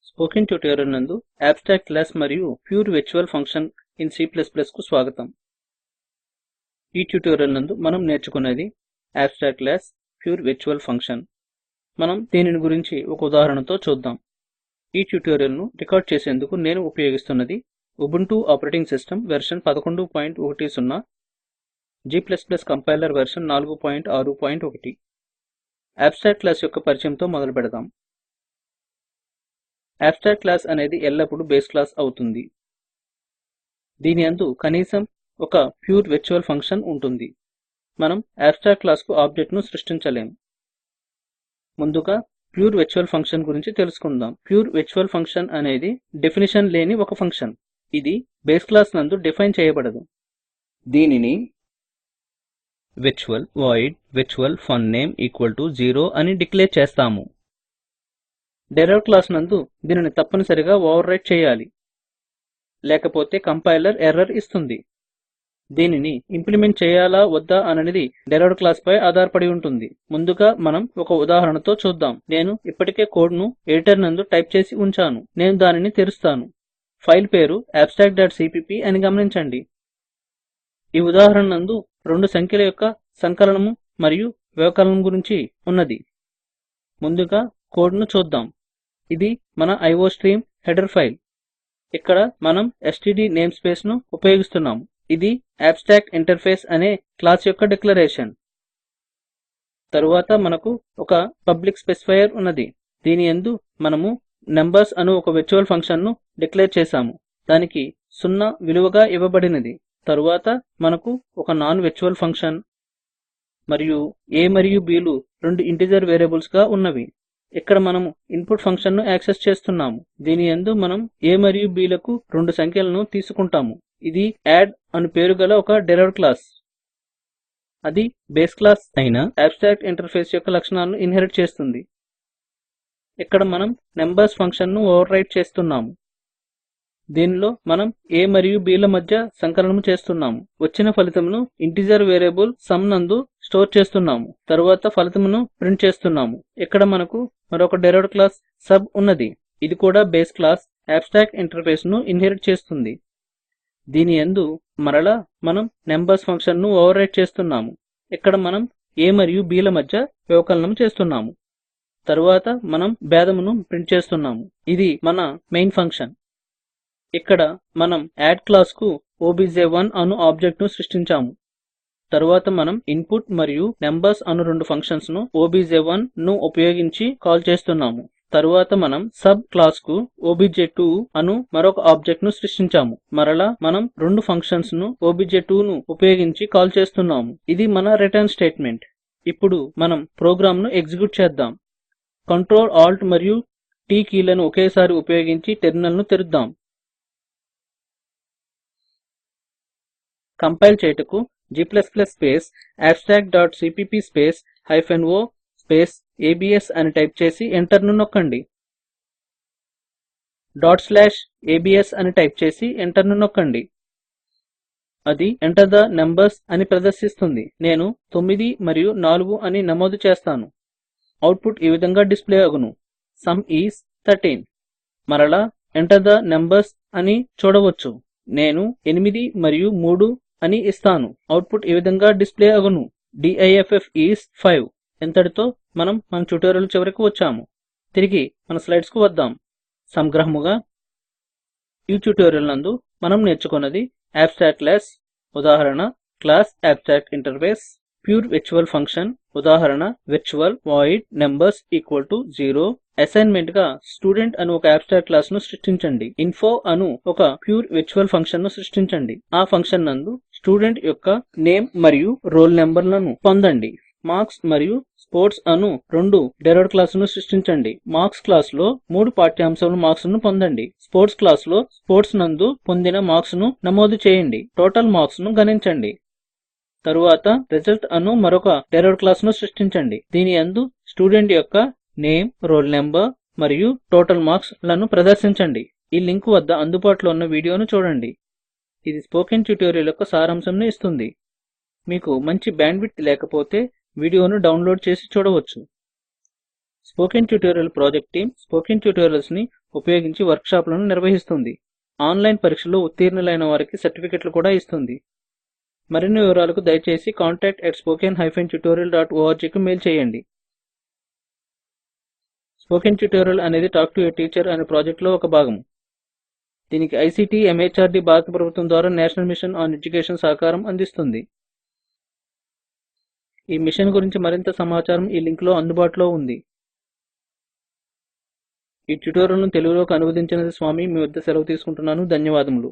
Spoken tutorial నందు abstract class మరియు pure virtual function in C++ కు స్వాగతం. ఈ ట్యుటోరియల్ నందు మనం నేర్చుకునేది abstract class, pure virtual function. మనం దీనిని గురించి ఒక ఉదాహరణతో చూద్దాం. ఈ ట్యుటోరియల్ ను రికార్డ్ చేసేందుకు నేను ఉపయోగిస్తున్నది Ubuntu operating system version 11.10, G++ compiler version 4.6.1. Abstract class యొక్క పరిచయంతో మొదలు పెడదాం. అబ్స్ట్రాక్ట్ క్లాస్ అనేది ఎల్లప్పుడూ బేస్ క్లాస్ అవుతుంది. దీని యందు కనీసం ఒక ప్యూర్ వర్చువల్ ఫంక్షన్ ఉంటుంది. మనం అబ్స్ట్రాక్ట్ క్లాస్ కు ఆబ్జెక్ట్ ను సృష్టించలేము. ముందుగా ప్యూర్ వర్చువల్ ఫంక్షన్ గురించి తెలుసుకుందాం. ప్యూర్ వర్చువల్ ఫంక్షన్ అనేది డెఫినిషన్ లేని ఒక ఫంక్షన్. ఇది బేస్ క్లాస్ నందు డిఫైన్ చేయబడదు. దీనిని virtual void virtual funname = 0 అని డిక్లేర్ చేస్తాము. డెరైవ్డ్ క్లాస్ నందు దీనిని తప్పనిసరిగా ఓవర్ రైట్ చేయాలి, లేకపోతే కంపైలర్ ఎర్రర్ ఇస్తుంది. దీనిని ఇంప్లిమెంట్ చేయాలా వద్దా అనేది డెరైవ్డ్ క్లాస్ పై ఆధారపడి ఉంటుంది. ముందుగా మనం ఒక ఉదాహరణతో చూద్దాం. నేను ఇప్పటికే కోడ్ ను ఎడిటర్ నందు టైప్ చేసి ఉంచాను. నేను దానిని తెరుస్తాను. ఫైల్ పేరు abstract.cpp అని గమనించండి. ఈ ఉదాహరణ నందు రెండు సంఖ్యల యొక్క సంకలనము మరియు వ్యవకలనం గురించి ఉన్నది. ముందుగా కోడ్ ను చూద్దాం. ఇది మన iostream హెడర్ ఫైల్. ఇక్కడ మనం std నేమ్స్పేస్ ను ఉపయోగిస్తున్నాము. ఇది అబ్స్ట్రాక్ట్ ఇంటర్ఫేస్ అనే క్లాస్ యొక్క డిక్లరేషన్. తరువాత మనకు ఒక పబ్లిక్ స్పెసిఫైయర్ ఉన్నది. దీని యందు మనము నంబర్స్ అను ఒక వర్చువల్ ఫంక్షన్ ను డిక్లేర్ చేశాము. దానికి 0 విలువగా ఇవ్వబడినది. తరువాత మనకు ఒక నాన్ వర్చువల్ ఫంక్షన్ మరియు a మరియు b లు రెండు ఇంటిజర్ వేరియబుల్స్ గా ఉన్నవి. ఇక్కడ మనము ఇన్పుట్ ఫంక్షన్ ను యాక్సెస్ చేస్తున్నాము. దీని యందు మనం a మరియు b లకు రెండు సంఖ్యలను తీసుకుంటాము. ఇది యాడ్ అను పేరు గల ఒక డెరైవ్డ్ క్లాస్. అది బేస్ క్లాస్ అయిన అబ్స్ట్రాక్ట్ ఇంటర్ఫేస్ యొక్క లక్షణాలను ఇన్హెరిట్ చేస్తుంది. ఇక్కడ మనం నంబర్స్ ఫంక్షన్ ను ఓవర్ రైట్ చేస్తున్నాము. దీనిలో మనం a మరియు b ల మధ్య సంకలనము చేస్తున్నాము. వచ్చిన ఫలితమును ఇంటిజర్ వేరియబుల్ సమ్ నందు స్టోర్ చేస్తున్నాము. తరువాత ఫలితమును ప్రింట్ చేస్తున్నాము. ఇక్కడ మనకు మరొక డెరైవ్డ్ క్లాస్ సబ్ ఉన్నది. ఇది కూడా బేస్ క్లాస్ అబ్స్ట్రాక్ట్ ఇంటర్ఫేస్ ను ఇన్హెరిట్ చేస్తుంది. దీని యందు మరలా మనం నంబర్స్ ఫంక్షన్ ను ఓవర్ రైట్ చేస్తున్నాము. ఇక్కడ మనం a మరియు b ల మధ్య వ్యవకలనం చేస్తున్నాము. తరువాత మనం భేదమును ప్రింట్ చేస్తున్నాము. ఇది మన మెయిన్ ఫంక్షన్. ఇక్కడ మనం యాడ్ క్లాస్ కు obj1 అను ఆబ్జెక్ట్ ను సృష్టించాము. తరువాత మనం ఇన్పుట్ మరియు నంబర్స్ అను రెండు ఫంక్షన్స్ ను obj1 ను ఉపయోగించి కాల్ చేస్తున్నాము. తరువాత మనం సబ్ క్లాస్ కు obj2 అను మరొక ఆబ్జెక్ట్ ను సృష్టించాము. మరలా మనం రెండు ఫంక్షన్స్ ను obj2 ను ఉపయోగించి కాల్ చేస్తున్నాము. ఇది మన రిటర్న్ స్టేట్మెంట్. ఇప్పుడు మనం ప్రోగ్రామ్ ను ఎగ్జిక్యూట్ చేద్దాం. Ctrl Alt మరియు T కీలను ఒకేసారి ఉపయోగించి టెర్మినల్ ను తెరుద్దాం. కంపైల్ చేయుటకు G++ space abstract.cpp space -o space abs అని టైప్ చేసి ఎంటర్ ను నొక్కండి. /abs అని టైప్ చేసి ఎంటర్ ను నొక్కండి. అది ఎంటర్ ద నంబర్స్ అని ప్రదర్శిస్తుంది. నేను 9 మరియు 4 అని నమోదు చేస్తాను. అవుట్పుట్ ఈ విధంగా డిస్ప్లే అగును. Sum is 13. మరలా ఎంటర్ ద నంబర్స్ అని చూడవచ్చు. నేను 8 మరియు 3 అని ఇస్తాను. అవుట్పుట్ ఈ విధంగా డిస్ప్లే అగును. diff is 5. ఇంతటితో మనం మన ట్యుటోరియల్ చివరికి వచ్చాము. తిరిగి మన స్లైడ్స్ కు వద్దాం. సంగ్రహముగా ఈ ట్యుటోరియల్ నందు మనం నేర్చుకున్నది అబ్స్ట్రాక్ట్ క్లాస్ ఉదాహరణ, class abstract interface, pure virtual function ఉదాహరణ virtual void numbers = 0. అసైన్మెంట్ గా స్టూడెంట్ అను ఒక అబ్స్ట్రాక్ట్ క్లాస్ ను సృష్టించండి. ఇన్ఫో అను ఒక ప్యూర్ వర్చువల్ ఫంక్షన్ ను సృష్టించండి. ఆ ఫంక్షన్ నందు స్టూడెంట్ యొక్క నేమ్ మరియు రోల్ నెంబర్ లను పొందండి. మార్క్స్ మరియు స్పోర్ట్స్ అను రెండు డెరైవ్డ్ క్లాస్ ను సృష్టించండి. మార్క్స్ క్లాస్ లో 3 పాఠ్యాంశముల మార్క్స్ ను పొందండి. స్పోర్ట్స్ క్లాస్ లో స్పోర్ట్స్ నందు పొందిన మార్క్స్ ను నమోదు చేయండి. టోటల్ మార్క్స్ ను గణించండి. తరువాత రిజల్ట్ అను మరొక డెరైవ్డ్ క్లాస్ ను సృష్టించండి. దీని యందు స్టూడెంట్ యొక్క నేమ్, రోల్ నెంబర్ మరియు టోటల్ మార్క్స్ లను ప్రదర్శించండి. ఈ లింక్ వద్ద అందుబాటులో ఉన్న వీడియోను చూడండి. ఇది స్పోకెన్ ట్యుటోరియల్ యొక్క సారాంశంను ఇస్తుంది. మీకు మంచి బ్యాండ్విడ్త్ లేకపోతే వీడియోను డౌన్లోడ్ చేసి చూడవచ్చు. Spoken tutorial project team spoken ట్యుటోరియల్స్ని ఉపయోగించి వర్క్షాప్లను నిర్వహిస్తుంది. ఆన్లైన్ పరీక్షలో ఉత్తీర్ణులైన వారికి సర్టిఫికెట్లు కూడా ఇస్తుంది. మరిన్ని వివరాలకు దయచేసి contact@spoken-tutorial.orgకు మెయిల్ చేయండి. స్పోకెన్ ట్యుటోరియల్ అనేది టాక్ టు ఏ టీచర్ అనే ప్రాజెక్టులో ఒక భాగం. దీనికి ఐసీటీ ఎంహెచ్ఆర్డీ భారత ప్రభుత్వం ద్వారా నేషనల్ మిషన్ ఆన్ ఎడ్యుకేషన్ సహకారం అందిస్తుంది. ఈ మిషన్ గురించి మరింత సమాచారం ఈ లింక్లో అందుబాటులో ఉంది. ఈ ట్యుటోరియల్ను తెలుగులోకి అనువదించినది స్వామి. మీ వద్ద సెలవు తీసుకుంటున్నాను. ధన్యవాదములు.